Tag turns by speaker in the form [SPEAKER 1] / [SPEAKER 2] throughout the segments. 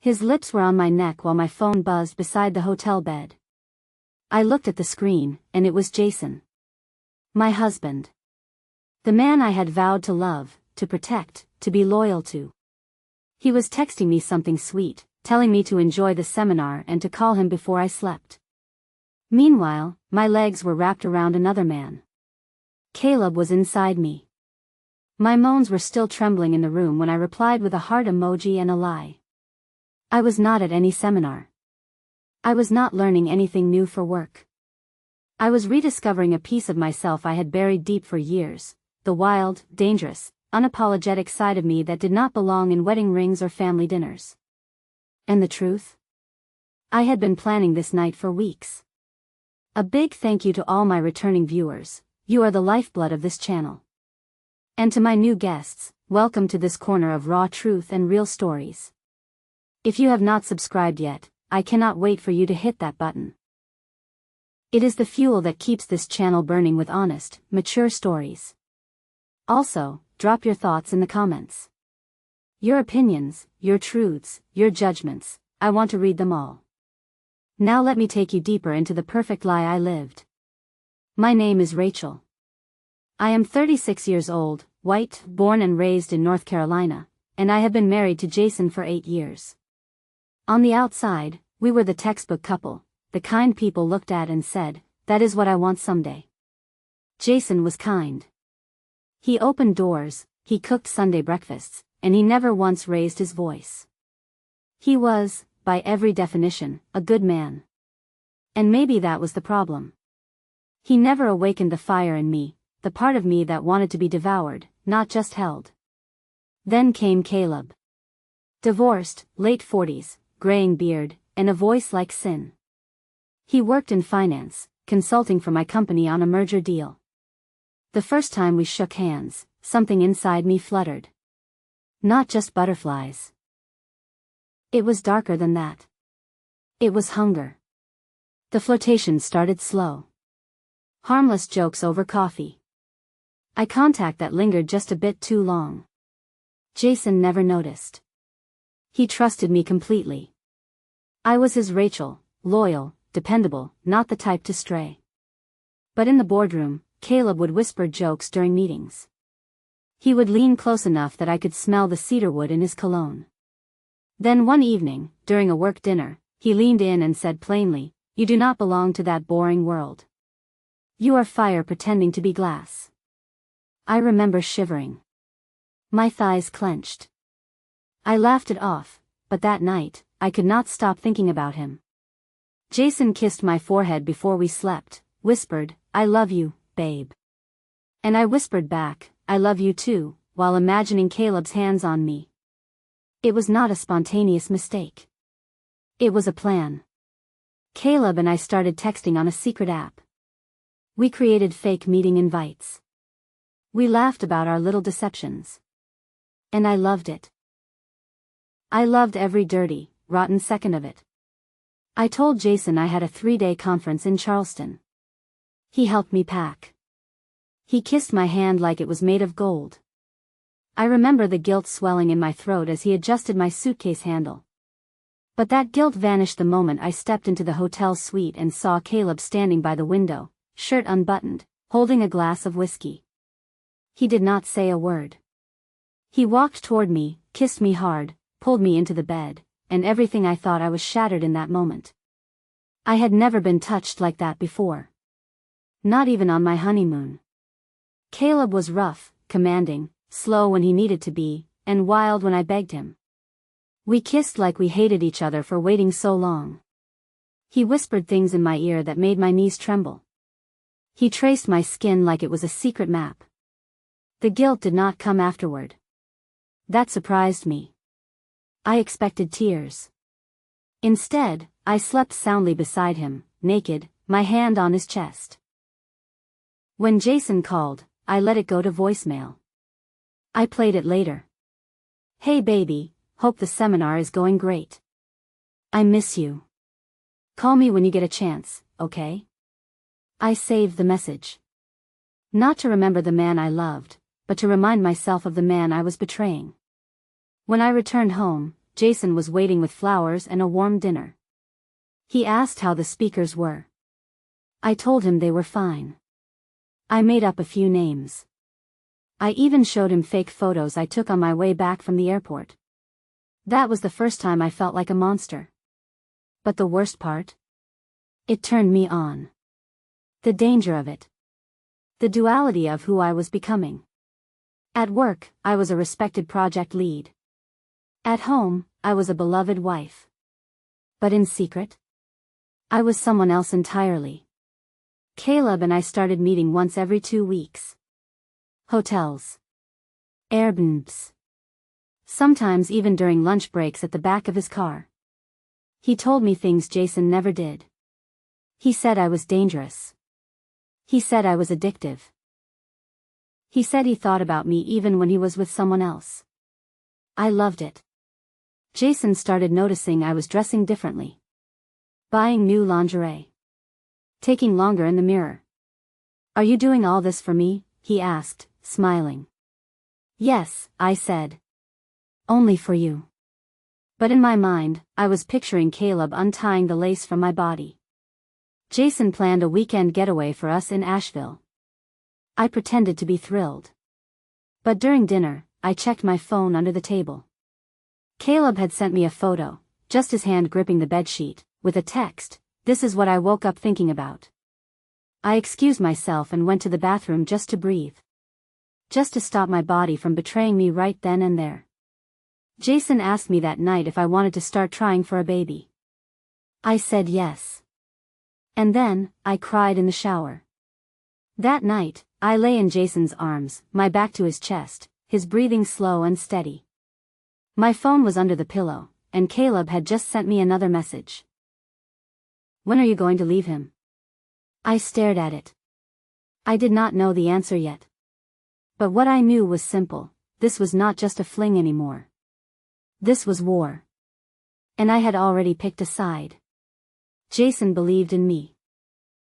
[SPEAKER 1] His lips were on my neck while my phone buzzed beside the hotel bed. I looked at the screen, and it was Jason. My husband. The man I had vowed to love, to protect, to be loyal to. He was texting me something sweet, telling me to enjoy the seminar and to call him before I slept. Meanwhile, my legs were wrapped around another man. Caleb was inside me. My moans were still trembling in the room when I replied with a heart emoji and a lie. I was not at any seminar. I was not learning anything new for work. I was rediscovering a piece of myself I had buried deep for years, the wild, dangerous, unapologetic side of me that did not belong in wedding rings or family dinners. And the truth? I had been planning this night for weeks. A big thank you to all my returning viewers, you are the lifeblood of this channel. And to my new guests, welcome to this corner of raw truth and real stories. If you have not subscribed yet, I cannot wait for you to hit that button. It is the fuel that keeps this channel burning with honest, mature stories. Also, drop your thoughts in the comments. Your opinions, your truths, your judgments, I want to read them all. Now let me take you deeper into the perfect lie I lived. My name is Rachel. I am 36 years old, white, born and raised in North Carolina, and I have been married to Jason for 8 years. On the outside, we were the textbook couple, the kind people looked at and said, that is what I want someday. Jason was kind. He opened doors, he cooked Sunday breakfasts, and he never once raised his voice. He was, by every definition, a good man. And maybe that was the problem. He never awakened the fire in me, the part of me that wanted to be devoured, not just held. Then came Caleb. Divorced, late 40s, graying beard, and a voice like sin. He worked in finance, consulting for my company on a merger deal. The first time we shook hands, something inside me fluttered. Not just butterflies. It was darker than that. It was hunger. The flirtation started slow. Harmless jokes over coffee. Eye contact that lingered just a bit too long. Jason never noticed. He trusted me completely. I was his Rachel, loyal, dependable, not the type to stray. But in the boardroom, Caleb would whisper jokes during meetings. He would lean close enough that I could smell the cedarwood in his cologne. Then one evening, during a work dinner, he leaned in and said plainly, "You do not belong to that boring world. You are fire pretending to be glass." I remember shivering. My thighs clenched. I laughed it off, but that night, I could not stop thinking about him. Jason kissed my forehead before we slept, whispered, "I love you, babe." And I whispered back, "I love you too," while imagining Caleb's hands on me. It was not a spontaneous mistake. It was a plan. Caleb and I started texting on a secret app. We created fake meeting invites. We laughed about our little deceptions. And I loved it. I loved every dirty, rotten second of it. I told Jason I had a 3-day conference in Charleston. He helped me pack. He kissed my hand like it was made of gold. I remember the guilt swelling in my throat as he adjusted my suitcase handle. But that guilt vanished the moment I stepped into the hotel suite and saw Caleb standing by the window, shirt unbuttoned, holding a glass of whiskey. He did not say a word. He walked toward me, kissed me hard, pulled me into the bed, and everything I thought I was shattered in that moment. I had never been touched like that before. Not even on my honeymoon. Caleb was rough, commanding, slow when he needed to be, and wild when I begged him. We kissed like we hated each other for waiting so long. He whispered things in my ear that made my knees tremble. He traced my skin like it was a secret map. The guilt did not come afterward. That surprised me. I expected tears. Instead, I slept soundly beside him, naked, my hand on his chest. When Jason called, I let it go to voicemail. I played it later. "Hey baby, hope the seminar is going great. I miss you. Call me when you get a chance, okay?" I saved the message. Not to remember the man I loved, but to remind myself of the man I was betraying. When I returned home, Jason was waiting with flowers and a warm dinner. He asked how the speakers were. I told him they were fine. I made up a few names. I even showed him fake photos I took on my way back from the airport. That was the first time I felt like a monster. But the worst part? It turned me on. The danger of it. The duality of who I was becoming. At work, I was a respected project lead. At home, I was a beloved wife. But in secret, I was someone else entirely. Caleb and I started meeting once every 2 weeks. Hotels. Airbnbs. Sometimes even during lunch breaks at the back of his car. He told me things Jason never did. He said I was dangerous. He said I was addictive. He said he thought about me even when he was with someone else. I loved it. Jason started noticing I was dressing differently. Buying new lingerie. Taking longer in the mirror. "Are you doing all this for me?" he asked, smiling. "Yes," I said. "Only for you." But in my mind, I was picturing Caleb untying the lace from my body. Jason planned a weekend getaway for us in Asheville. I pretended to be thrilled. But during dinner, I checked my phone under the table. Caleb had sent me a photo, just his hand gripping the bedsheet, with a text, "This is what I woke up thinking about." I excused myself and went to the bathroom just to breathe. Just to stop my body from betraying me right then and there. Jason asked me that night if I wanted to start trying for a baby. I said yes. And then, I cried in the shower. That night, I lay in Jason's arms, my back to his chest, his breathing slow and steady. My phone was under the pillow, and Caleb had just sent me another message. "When are you going to leave him?" I stared at it. I did not know the answer yet. But what I knew was simple: this was not just a fling anymore. This was war. And I had already picked a side. Jason believed in me.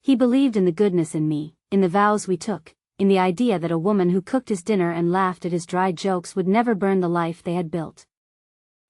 [SPEAKER 1] He believed in the goodness in me, in the vows we took, in the idea that a woman who cooked his dinner and laughed at his dry jokes would never burn the life they had built.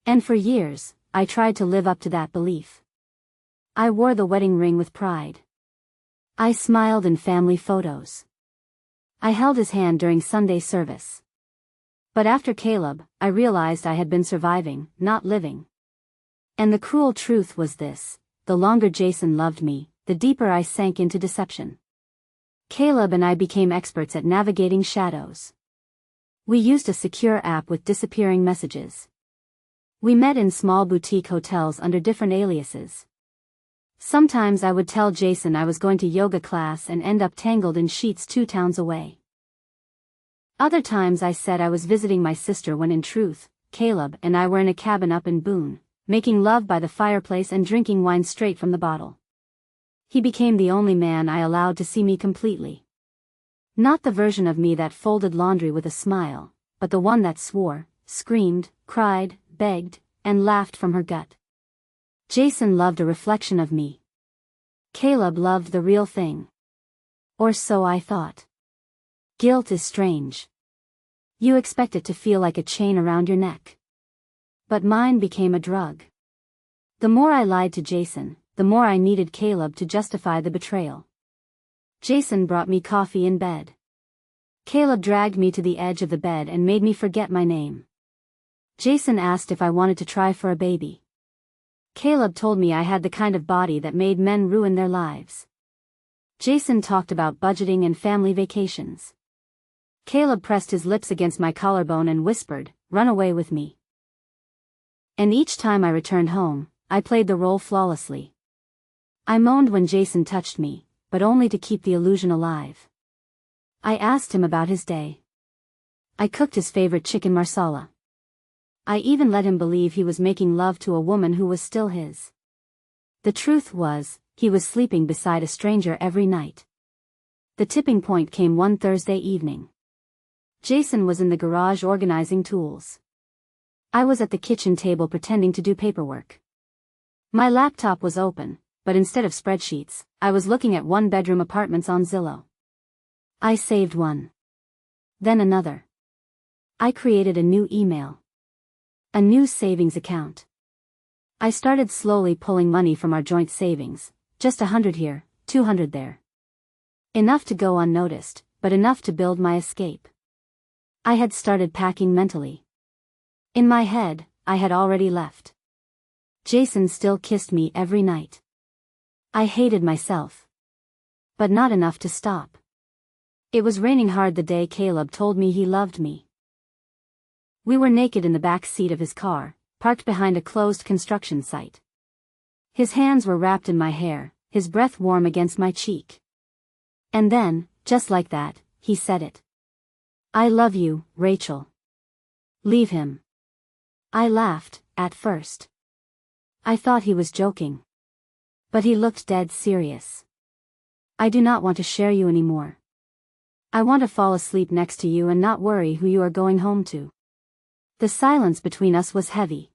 [SPEAKER 1] And for years, I tried to live up to that belief. I wore the wedding ring with pride. I smiled in family photos. I held his hand during Sunday service. But after Caleb, I realized I had been surviving, not living. And the cruel truth was this: the longer Jason loved me, the deeper I sank into deception. Caleb and I became experts at navigating shadows. We used a secure app with disappearing messages. We met in small boutique hotels under different aliases. Sometimes I would tell Jason I was going to yoga class and end up tangled in sheets 2 towns away. Other times I said I was visiting my sister when in truth, Caleb and I were in a cabin up in Boone, making love by the fireplace and drinking wine straight from the bottle. He became the only man I allowed to see me completely. Not the version of me that folded laundry with a smile, but the one that swore, screamed, cried, begged, and laughed from her gut. Jason loved a reflection of me. Caleb loved the real thing. Or so I thought. Guilt is strange. You expect it to feel like a chain around your neck. But mine became a drug. The more I lied to Jason, the more I needed Caleb to justify the betrayal. Jason brought me coffee in bed. Caleb dragged me to the edge of the bed and made me forget my name. Jason asked if I wanted to try for a baby. Caleb told me I had the kind of body that made men ruin their lives. Jason talked about budgeting and family vacations. Caleb pressed his lips against my collarbone and whispered, "Run away with me." And each time I returned home, I played the role flawlessly. I moaned when Jason touched me, but only to keep the illusion alive. I asked him about his day. I cooked his favorite chicken marsala. I even let him believe he was making love to a woman who was still his. The truth was, he was sleeping beside a stranger every night. The tipping point came one Thursday evening. Jason was in the garage organizing tools. I was at the kitchen table pretending to do paperwork. My laptop was open, but instead of spreadsheets, I was looking at 1-bedroom apartments on Zillow. I saved one. Then another. I created a new email. A new savings account. I started slowly pulling money from our joint savings, just 100 here, 200 there. Enough to go unnoticed, but enough to build my escape. I had started packing mentally. In my head, I had already left. Jason still kissed me every night. I hated myself. But not enough to stop. It was raining hard the day Caleb told me he loved me. We were naked in the back seat of his car, parked behind a closed construction site. His hands were wrapped in my hair, his breath warm against my cheek. And then, just like that, he said it. "I love you, Rachel." Leave him. I laughed, at first. I thought he was joking. But he looked dead serious. "I do not want to share you anymore. I want to fall asleep next to you and not worry who you are going home to." The silence between us was heavy.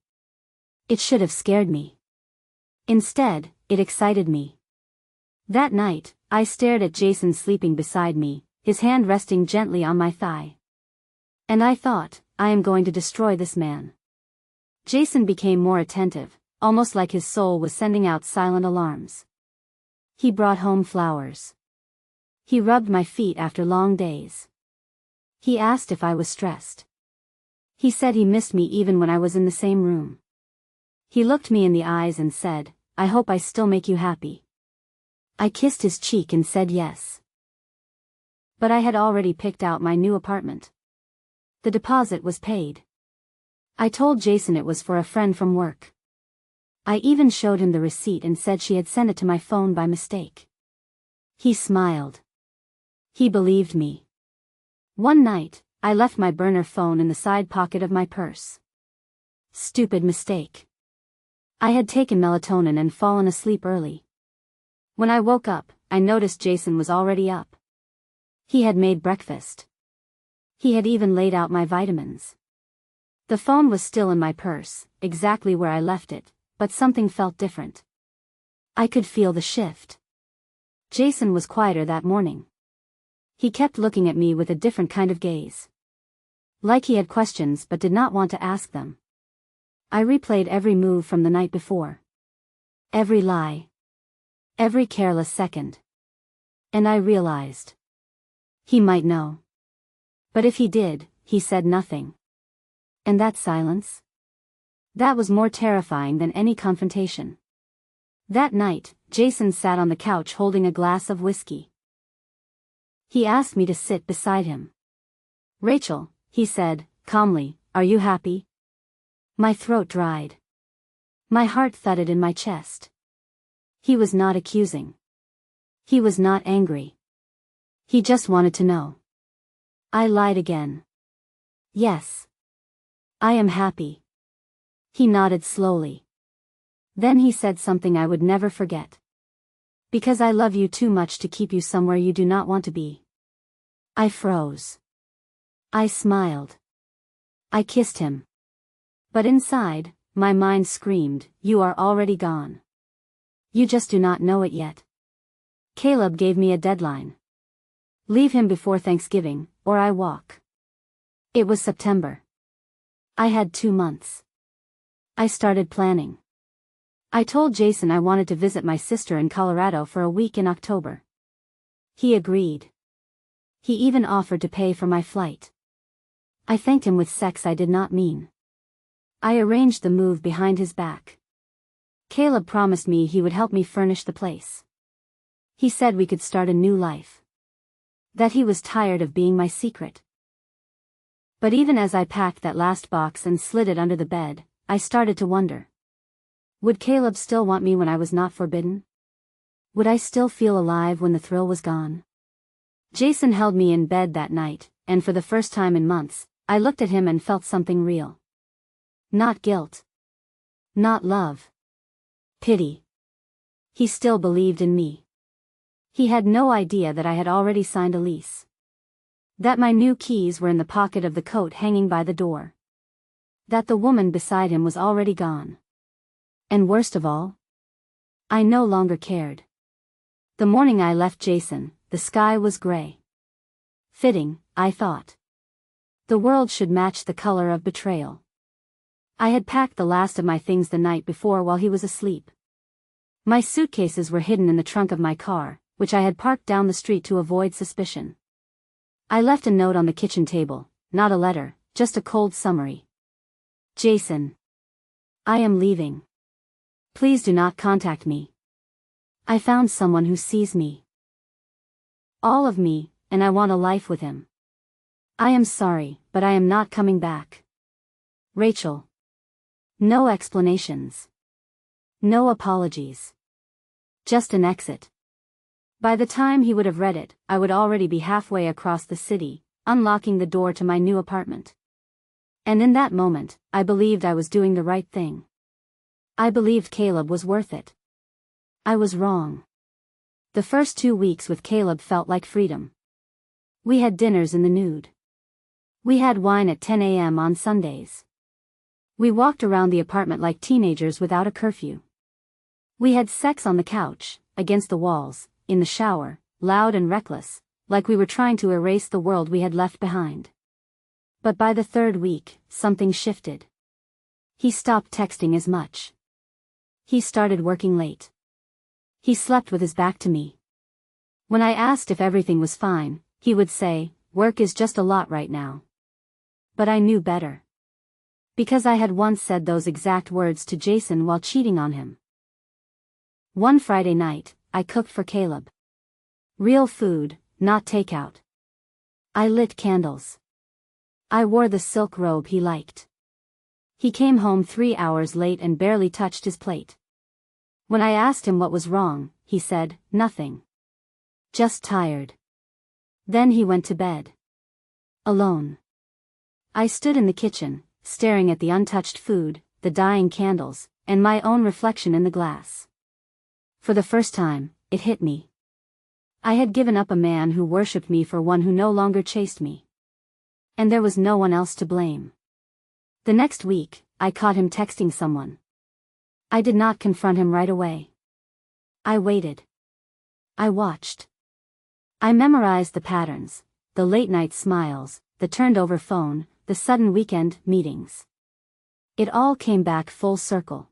[SPEAKER 1] It should have scared me. Instead, it excited me. That night, I stared at Jason sleeping beside me, his hand resting gently on my thigh. And I thought, I am going to destroy this man. Jason became more attentive, almost like his soul was sending out silent alarms. He brought home flowers. He rubbed my feet after long days. He asked if I was stressed. He said he missed me even when I was in the same room. He looked me in the eyes and said, "I hope I still make you happy." I kissed his cheek and said yes. But I had already picked out my new apartment. The deposit was paid. I told Jason it was for a friend from work. I even showed him the receipt and said she had sent it to my phone by mistake. He smiled. He believed me. One night, I left my burner phone in the side pocket of my purse. Stupid mistake. I had taken melatonin and fallen asleep early. When I woke up, I noticed Jason was already up. He had made breakfast. He had even laid out my vitamins. The phone was still in my purse, exactly where I left it, but something felt different. I could feel the shift. Jason was quieter that morning. He kept looking at me with a different kind of gaze. Like he had questions but did not want to ask them. I replayed every move from the night before. Every lie. Every careless second. And I realized. He might know. But if he did, he said nothing. And that silence? That was more terrifying than any confrontation. That night, Jason sat on the couch holding a glass of whiskey. He asked me to sit beside him. "Rachel," he said, calmly, "are you happy?" My throat dried. My heart thudded in my chest. He was not accusing. He was not angry. He just wanted to know. I lied again. "Yes. I am happy." He nodded slowly. Then he said something I would never forget. "Because I love you too much to keep you somewhere you do not want to be." I froze. I smiled. I kissed him. But inside, my mind screamed, "You are already gone. You just do not know it yet." Caleb gave me a deadline. Leave him before Thanksgiving, or I walk. It was September. I had 2 months. I started planning. I told Jason I wanted to visit my sister in Colorado for a week in October. He agreed. He even offered to pay for my flight. I thanked him with sex I did not mean. I arranged the move behind his back. Caleb promised me he would help me furnish the place. He said we could start a new life. That he was tired of being my secret. But even as I packed that last box and slid it under the bed, I started to wonder. Would Caleb still want me when I was not forbidden? Would I still feel alive when the thrill was gone? Jason held me in bed that night, and for the first time in months, I looked at him and felt something real. Not guilt. Not love. Pity. He still believed in me. He had no idea that I had already signed a lease. That my new keys were in the pocket of the coat hanging by the door. That the woman beside him was already gone. And worst of all, I no longer cared. The morning I left Jason, the sky was gray. Fitting, I thought. The world should match the color of betrayal. I had packed the last of my things the night before while he was asleep. My suitcases were hidden in the trunk of my car, which I had parked down the street to avoid suspicion. I left a note on the kitchen table, not a letter, just a cold summary. Jason. I am leaving. Please do not contact me. I found someone who sees me. All of me, and I want a life with him. I am sorry, but I am not coming back. Rachel. No explanations. No apologies. Just an exit. By the time he would have read it, I would already be halfway across the city, unlocking the door to my new apartment. And in that moment, I believed I was doing the right thing. I believed Caleb was worth it. I was wrong. The first 2 weeks with Caleb felt like freedom. We had dinners in the nude. We had wine at 10 a.m. on Sundays. We walked around the apartment like teenagers without a curfew. We had sex on the couch, against the walls, in the shower, loud and reckless, like we were trying to erase the world we had left behind. But by the 3rd week, something shifted. He stopped texting as much. He started working late. He slept with his back to me. When I asked if everything was fine, he would say, "Work is just a lot right now." But I knew better. Because I had once said those exact words to Jason while cheating on him. One Friday night, I cooked for Caleb. Real food, not takeout. I lit candles. I wore the silk robe he liked. He came home 3 hours late and barely touched his plate. When I asked him what was wrong, he said, "Nothing. Just tired." Then he went to bed. Alone. I stood in the kitchen, staring at the untouched food, the dying candles, and my own reflection in the glass. For the first time, it hit me. I had given up a man who worshipped me for one who no longer chased me. And there was no one else to blame. The next week, I caught him texting someone. I did not confront him right away. I waited. I watched. I memorized the patterns, the late-night smiles, the turned-over phone, the sudden weekend meetings. It all came back full circle.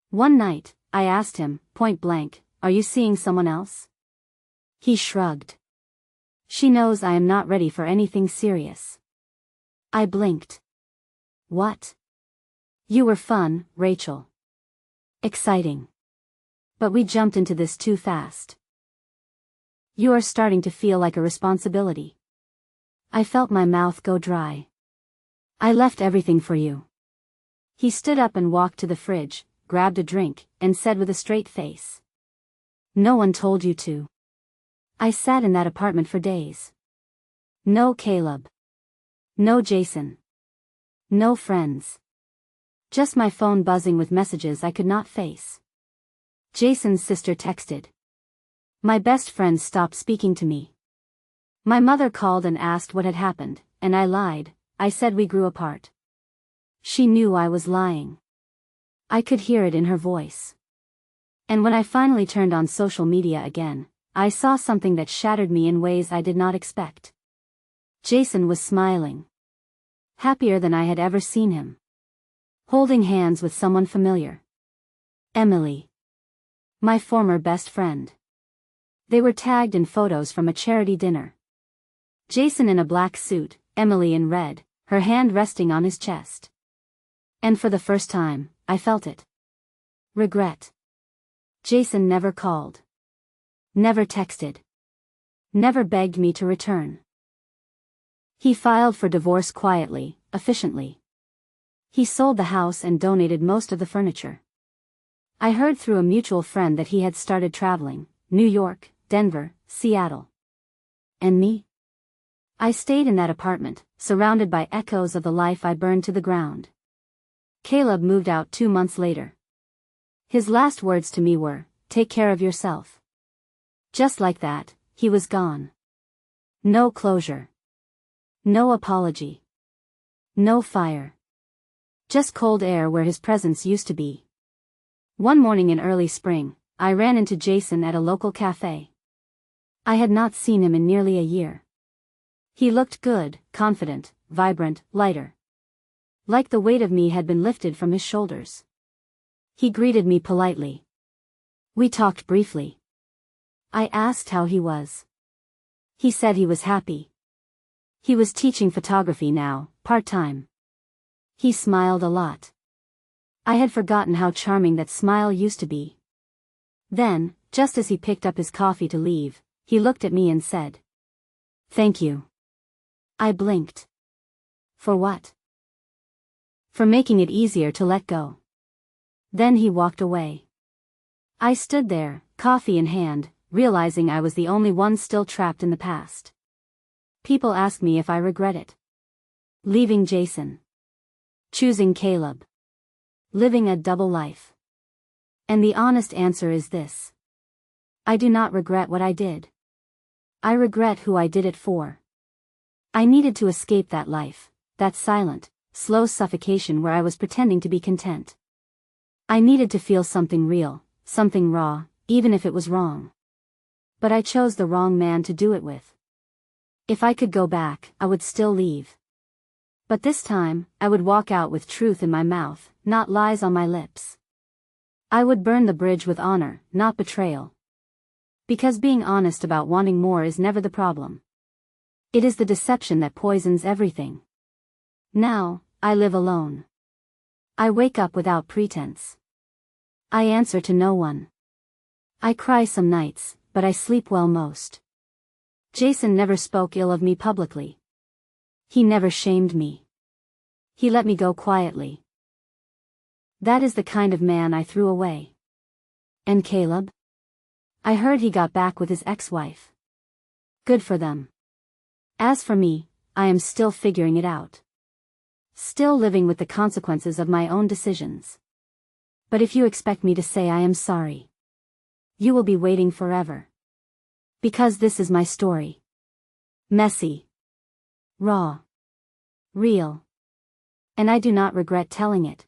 [SPEAKER 1] One night, I asked him, point blank, "Are you seeing someone else?" He shrugged. "She knows I am not ready for anything serious." I blinked. "What?" "You were fun, Rachel. Exciting. But we jumped into this too fast. You are starting to feel like a responsibility." I felt my mouth go dry. "I left everything for you." He stood up and walked to the fridge, grabbed a drink, and said with a straight face, "No one told you to." I sat in that apartment for days. No Caleb. No Jason. No friends. Just my phone buzzing with messages I could not face. Jason's sister texted. My best friend stopped speaking to me. My mother called and asked what had happened, and I lied. I said we grew apart. She knew I was lying. I could hear it in her voice. And when I finally turned on social media again, I saw something that shattered me in ways I did not expect. Jason was smiling. Happier than I had ever seen him. Holding hands with someone familiar. Emily. My former best friend. They were tagged in photos from a charity dinner. Jason in a black suit, Emily in red, her hand resting on his chest. And for the first time, I felt it. Regret. Jason never called. Never texted. Never begged me to return. He filed for divorce quietly, efficiently. He sold the house and donated most of the furniture. I heard through a mutual friend that he had started traveling, New York, Denver, Seattle. And me? I stayed in that apartment, surrounded by echoes of the life I burned to the ground. Caleb moved out 2 months later. His last words to me were, "Take care of yourself." Just like that, he was gone. No closure. No apology. No fire. Just cold air where his presence used to be. One morning in early spring, I ran into Jason at a local cafe. I had not seen him in nearly a year. He looked good, confident, vibrant, lighter. Like the weight of me had been lifted from his shoulders. He greeted me politely. We talked briefly. I asked how he was. He said he was happy. He was teaching photography now, part-time. He smiled a lot. I had forgotten how charming that smile used to be. Then, just as he picked up his coffee to leave, he looked at me and said, "Thank you." I blinked. For what? For making it easier to let go. Then he walked away. I stood there, coffee in hand, realizing I was the only one still trapped in the past. People ask me if I regret it. Leaving Jason. Choosing Caleb. Living a double life. And the honest answer is this. I do not regret what I did. I regret who I did it for. I needed to escape that life, that silent, slow suffocation where I was pretending to be content. I needed to feel something real, something raw, even if it was wrong. But I chose the wrong man to do it with. If I could go back, I would still leave. But this time, I would walk out with truth in my mouth, not lies on my lips. I would burn the bridge with honor, not betrayal. Because being honest about wanting more is never the problem. It is the deception that poisons everything. Now, I live alone. I wake up without pretense. I answer to no one. I cry some nights, but I sleep well most. Jason never spoke ill of me publicly. He never shamed me. He let me go quietly. That is the kind of man I threw away. And Caleb? I heard he got back with his ex-wife. Good for them. As for me, I am still figuring it out. Still living with the consequences of my own decisions. But if you expect me to say I am sorry, you will be waiting forever. Because this is my story. Messy. Raw. Real. And I do not regret telling it.